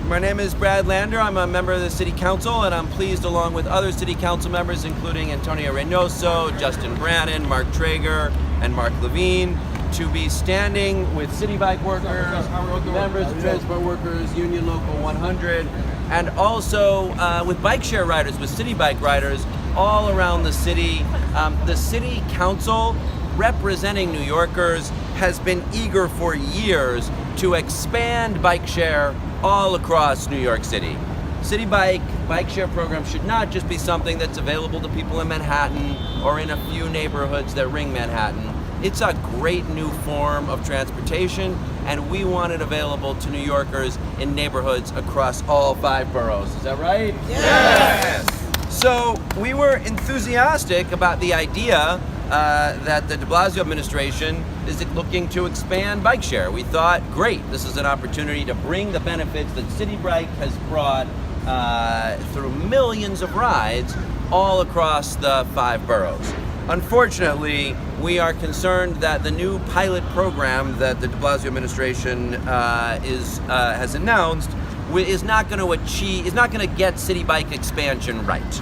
My name is Brad Lander. I'm a member of the City Council, and I'm pleased, along with other City Council members, including Antonio Reynoso, Justin Brannon, Mark Traeger, and Mark Levine, to be standing with City Bike workers, members of Transport Workers, Union Local 100, and also with bike share riders, with City Bike riders all around the city. The City Council, representing New Yorkers, has been eager for years to expand bike share all across New York City. City bike share program should not just be something that's available to people in Manhattan or in a few neighborhoods that ring Manhattan. It's a great new form of transportation, and we want it available to New Yorkers in neighborhoods across all 5 boroughs. Is that right? Yes! So we were enthusiastic about the idea that the DeBlasio administration is looking to expand bike share. We thought, great, this is an opportunity to bring the benefits that City Bike has brought through millions of rides all across the 5 boroughs. Unfortunately, we are concerned that the new pilot program that the DeBlasio administration has announced is not going to get City Bike expansion right.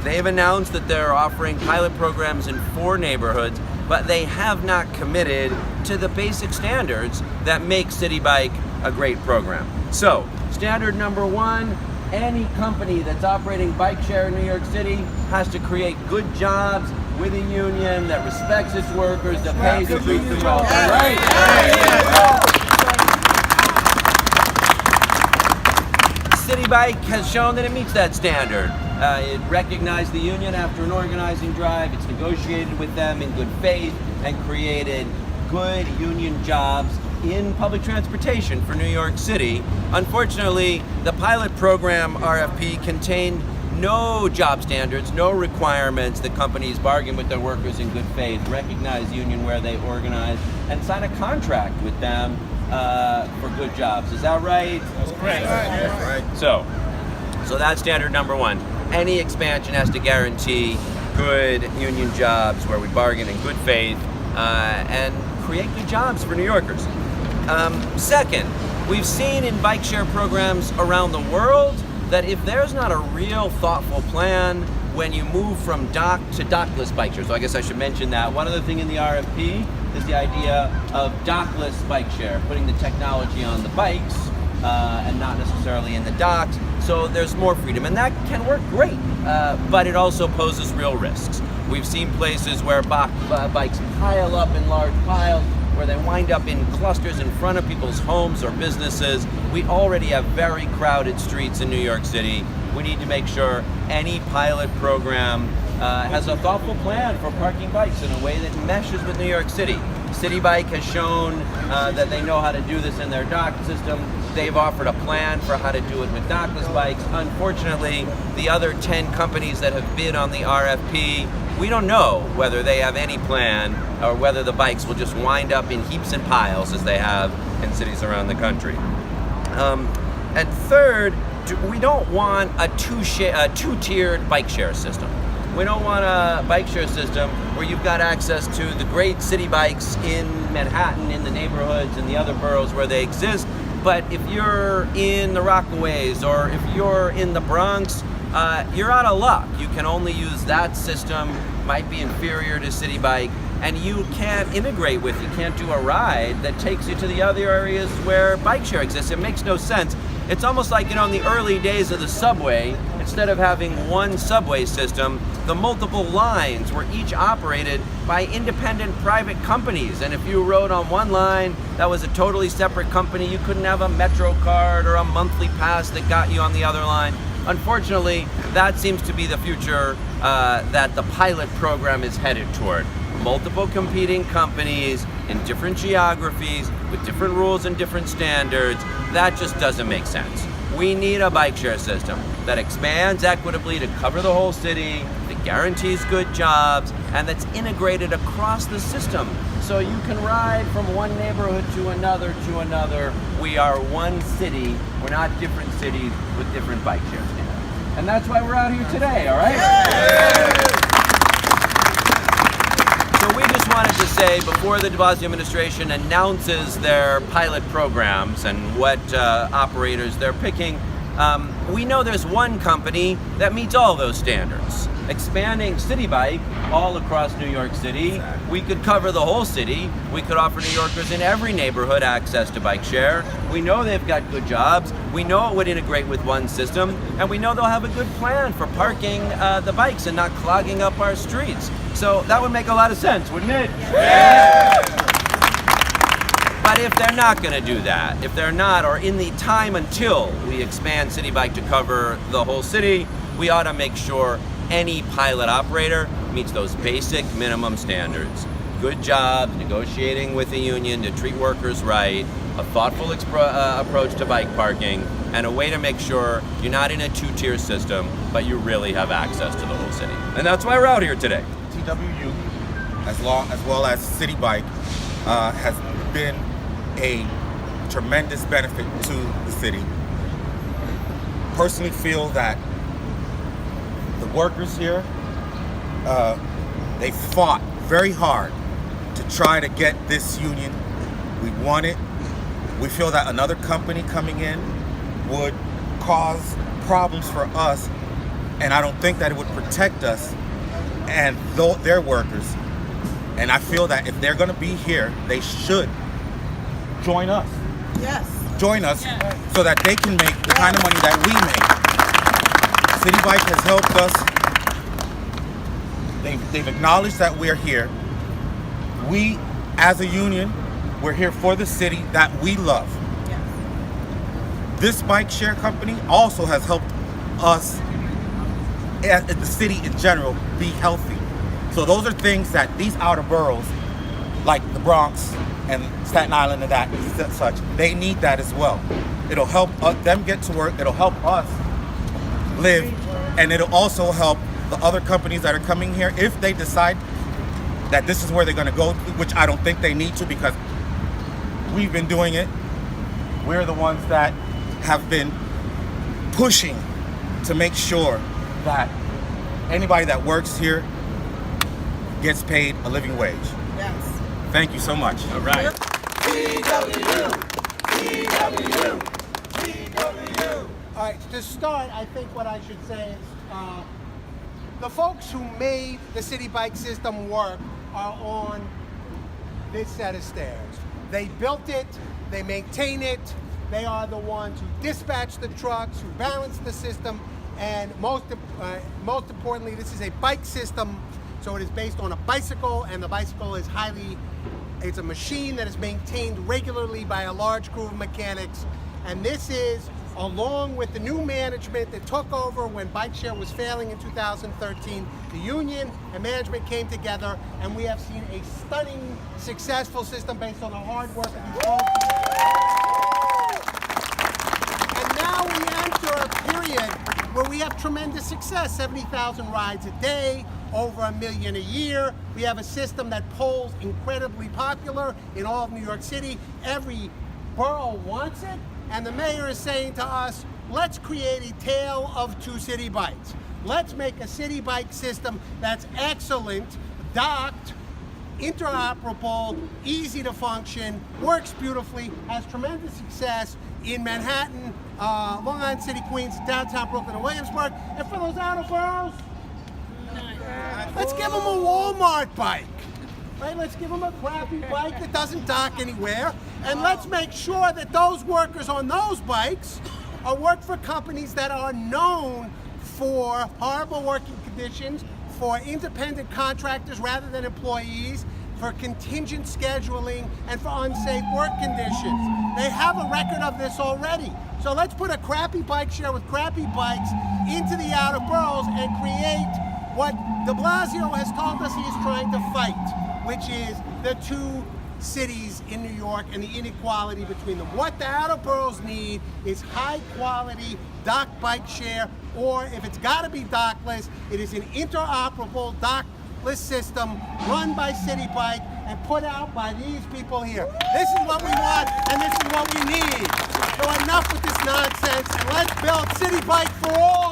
They've announced that they're offering pilot programs in 4 neighborhoods, but they have not committed to the basic standards that make City Bike a great program. So, standard number 1, any company that's operating bike share in New York City has to create good jobs with a union that respects its workers, that pays and treats them well. Right? City Bike has shown that it meets that standard. It recognized the union after an organizing drive. It's negotiated with them in good faith and created good union jobs in public transportation for New York City. Unfortunately, the pilot program RFP contained no job standards, no requirements that companies bargain with their workers in good faith, recognize union where they organize, and sign a contract with them for good jobs. Is that right? That's correct. Right. So that's standard number 1. Any expansion has to guarantee good union jobs where we bargain in good faith and create good jobs for New Yorkers. Second, we've seen in bike share programs around the world that if there's not a real thoughtful plan when you move from dock to dockless bike share, so I guess I should mention that. One other thing in the RFP is the idea of dockless bike share, putting the technology on the bikes and not necessarily in the docks, so there's more freedom, and that can work great, but it also poses real risks. We've seen places where bikes pile up in large piles, where they wind up in clusters in front of people's homes or businesses. We already have very crowded streets in New York City. We need to make sure any pilot program has a thoughtful plan for parking bikes in a way that meshes with New York City. City Bike has shown that they know how to do this in their dock system. They've offered a plan for how to do it with dockless bikes. Unfortunately, the other 10 companies that have bid on the RFP, we don't know whether they have any plan or whether the bikes will just wind up in heaps and piles as they have in cities around the country. And third, we don't want a two-tiered bike share system. We don't want a bike share system where you've got access to the great city bikes in Manhattan, in the neighborhoods, and the other boroughs where they exist. But if you're in the Rockaways or if you're in the Bronx, you're out of luck. You can only use that system, might be inferior to City Bike, and you can't integrate with, you can't do a ride that takes you to the other areas where bike share exists. It makes no sense. It's almost like, in the early days of the subway, instead of having one subway system, the multiple lines were each operated by independent private companies. And if you rode on one line, that was a totally separate company. You couldn't have a Metro card or a monthly pass that got you on the other line. Unfortunately, that seems to be the future that the pilot program is headed toward. Multiple competing companies in different geographies with different rules and different standards. That just doesn't make sense. We need a bike share system that expands equitably to cover the whole city, that guarantees good jobs, and that's integrated across the system. So you can ride from one neighborhood to another to another. We are one city. We're not different cities with different bike share standards. And that's why we're out here today, all right? So we just wanted to say before the DeBlasio administration announces their pilot programs and what operators they're picking, we know there's one company that meets all those standards. Expanding City Bike all across New York City, we could cover the whole city. We could offer New Yorkers in every neighborhood access to bike share. We know they've got good jobs. We know it would integrate with one system, and we know they'll have a good plan for parking the bikes and not clogging up our streets. So that would make a lot of sense, wouldn't it? Yeah. But if they're not going to do that, if they're not, or in the time until we expand City Bike to cover the whole city, we ought to make sure any pilot operator meets those basic minimum standards. Good jobs, negotiating with the union to treat workers right, a thoughtful approach to bike parking, and a way to make sure you're not in a two-tier system, but you really have access to the whole city. And that's why we're out here today. TWU, as well as City Bike, has been a tremendous benefit to the city. Personally feel that the workers here, they fought very hard to try to get this union. We want it. We feel that another company coming in would cause problems for us, and I don't think that it would protect us and their workers. And I feel that if they're going to be here, they should join us. Yes. Join us so that they can make the kind of money that we make. City Bike has helped us. They've acknowledged that we're here. We, as a union, we're here for the city that we love. Yes. This bike share company also has helped us, the city in general, be healthy. So those are things that these outer boroughs, like the Bronx and Staten Island and that such, they need that as well. It'll help them get to work. It'll help us live, and it'll also help the other companies that are coming here if they decide that this is where they're going to go, which I don't think they need to, because we've been doing it. We're the ones that have been pushing to make sure that anybody that works here gets paid a living wage. Yes. Thank you so much. All right. All right, to start, I think what I should say is the folks who made the City Bike system work are on this set of stairs. They built it, they maintain it, they are the ones who dispatch the trucks, who balance the system, and most importantly, this is a bike system, so it is based on a bicycle, and the bicycle is it's a machine that is maintained regularly by a large crew of mechanics, and this is along with the new management that took over when bike share was failing in 2013. The union and management came together, and we have seen a stunning, successful system based on the hard work of these folks. And now we enter a period where we have tremendous success, 70,000 rides a day, over 1 million a year. We have a system that polls incredibly popular in all of New York City. Every borough wants it. And the mayor is saying to us, let's create a tale of two city bikes. Let's make a city bike system that's excellent, docked, interoperable, easy to function, works beautifully, has tremendous success in Manhattan, Long Island City, Queens, downtown Brooklyn, and Williamsburg. And for those outer boroughs, let's give them a Walmart bike. Right? Let's give them a crappy bike that doesn't dock anywhere, and let's make sure that those workers on those bikes work for companies that are known for horrible working conditions, for independent contractors rather than employees, for contingent scheduling, and for unsafe work conditions. They have a record of this already. So let's put a crappy bike share with crappy bikes into the outer boroughs and create what DeBlasio has told us he is trying to fight, which is the two cities in New York and the inequality between them. What the outer boroughs need is high quality dock bike share, or if it's gotta be dockless, it is an interoperable dockless system run by City Bike and put out by these people here. This is what we want and this is what we need. So enough with this nonsense, and let's build City Bike for all.